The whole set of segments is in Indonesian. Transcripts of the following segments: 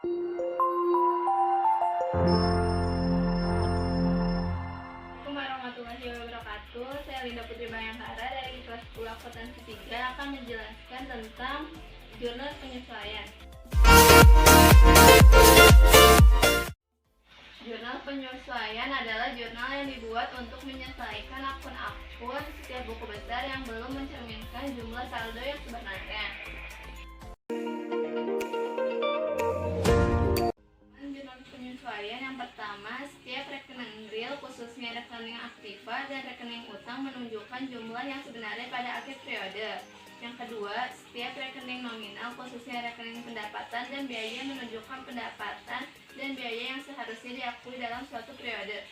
Assalamualaikum warahmatullahi wabarakatuh. Saya Linda Putri Bayangkara dari kelas 10 akuntansi 3 akan menjelaskan tentang jurnal penyesuaian. Jurnal penyesuaian adalah jurnal yang dibuat untuk menyesuaikan akun-akun setiap buku besar yang belum mencerminkan jumlah saldo yang sebenarnya. Jurnal penyesuaian yang pertama, setiap rekening real khususnya rekening aktiva dan rekening utang menunjukkan jumlah yang sebenarnya pada akhir periode. Yang kedua, setiap rekening nominal khususnya rekening pendapatan dan biaya menunjukkan pendapatan dan biaya yang seharusnya diakui dalam suatu periode.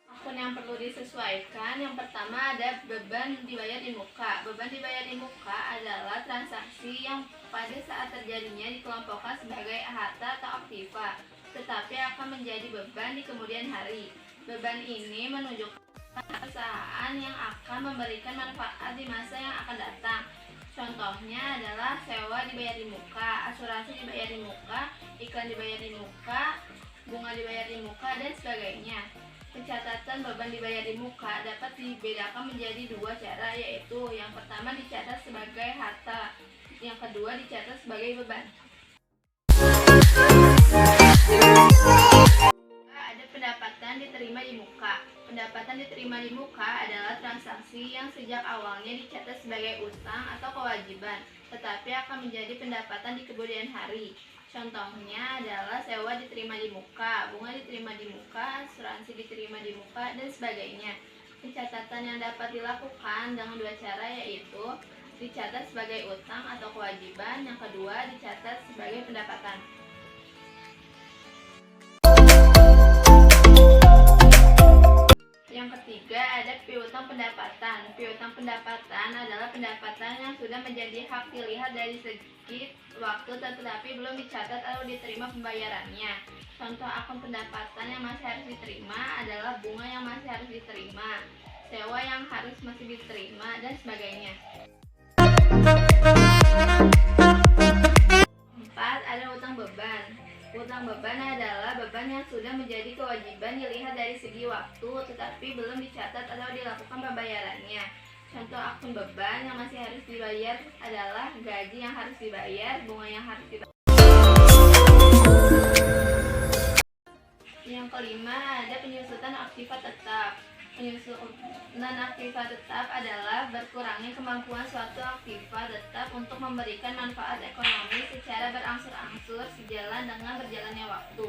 Akun yang perlu disesuaikan, yang pertama ada beban dibayar di muka. Beban dibayar di muka adalah transaksi yang pada saat terjadinya dikelompokkan sebagai AHT atau aktiva, tetapi akan menjadi beban di kemudian hari. Beban ini menunjukkan perusahaan yang akan memberikan manfaat di masa yang akan datang. Contohnya adalah sewa dibayar di muka, asuransi dibayar di muka, iklan dibayar di muka, bunga dibayar di muka, dan sebagainya. Pencatatan beban dibayar di muka dapat dibedakan menjadi dua cara, yaitu yang pertama dicatat sebagai harta, yang kedua dicatat sebagai beban. Ada pendapatan diterima di muka. Pendapatan diterima di muka adalah transaksi yang sejak awalnya dicatat sebagai utang atau kewajiban, tetapi akan menjadi pendapatan di kemudian hari. Contohnya adalah sewa diterima di muka, bunga diterima di muka, asuransi diterima di muka, dan sebagainya. Pencatatan yang dapat dilakukan dengan dua cara, yaitu dicatat sebagai utang atau kewajiban, yang kedua dicatat sebagai pendapatan. Yang ketiga ada piutang pendapatan. Piutang pendapatan adalah pendapatan yang sudah menjadi hak dilihat dari segi waktu tetapi belum dicatat atau diterima pembayarannya. Contoh akun pendapatan yang masih harus diterima adalah bunga yang masih harus diterima, sewa yang harus masih diterima, dan sebagainya. 4. Ada utang beban. Utang beban adalah beban yang sudah menjadi kewajiban dilihat dari segi waktu tetapi belum dicatat atau dilakukan pembayarannya. Contoh akun beban yang masih harus dibayar adalah gaji yang harus dibayar, bunga yang harus dibayar. Yang kelima ada penyusutan aktiva tetap. Penyusunan aktiva tetap adalah berkurangnya kemampuan suatu aktiva tetap untuk memberikan manfaat ekonomi secara berangsur-angsur sejalan dengan berjalannya waktu.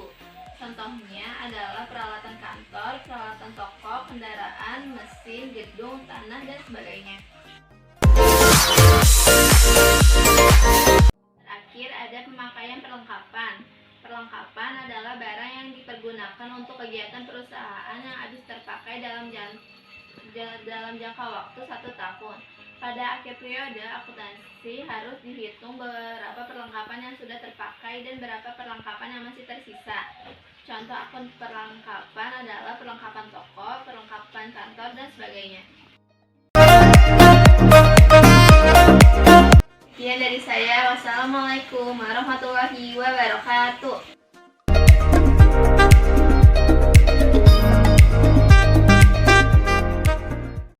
Contohnya adalah peralatan kantor, peralatan toko, kendaraan, mesin, gedung, tanah, dan sebagainya. Terakhir ada pemakaian perlengkapan. Perlengkapan adalah barang yang dipergunakan untuk kegiatan perusahaan yang habis terpakai dalam jangka waktu 1 tahun. Pada akhir periode akuntansi harus dihitung berapa perlengkapan yang sudah terpakai dan berapa perlengkapan yang masih tersisa. Contoh akun perlengkapan adalah perlengkapan toko, perlengkapan kantor, dan sebagainya. Sekian dari saya. Wassalamualaikum warahmatullahi wabarakatuh.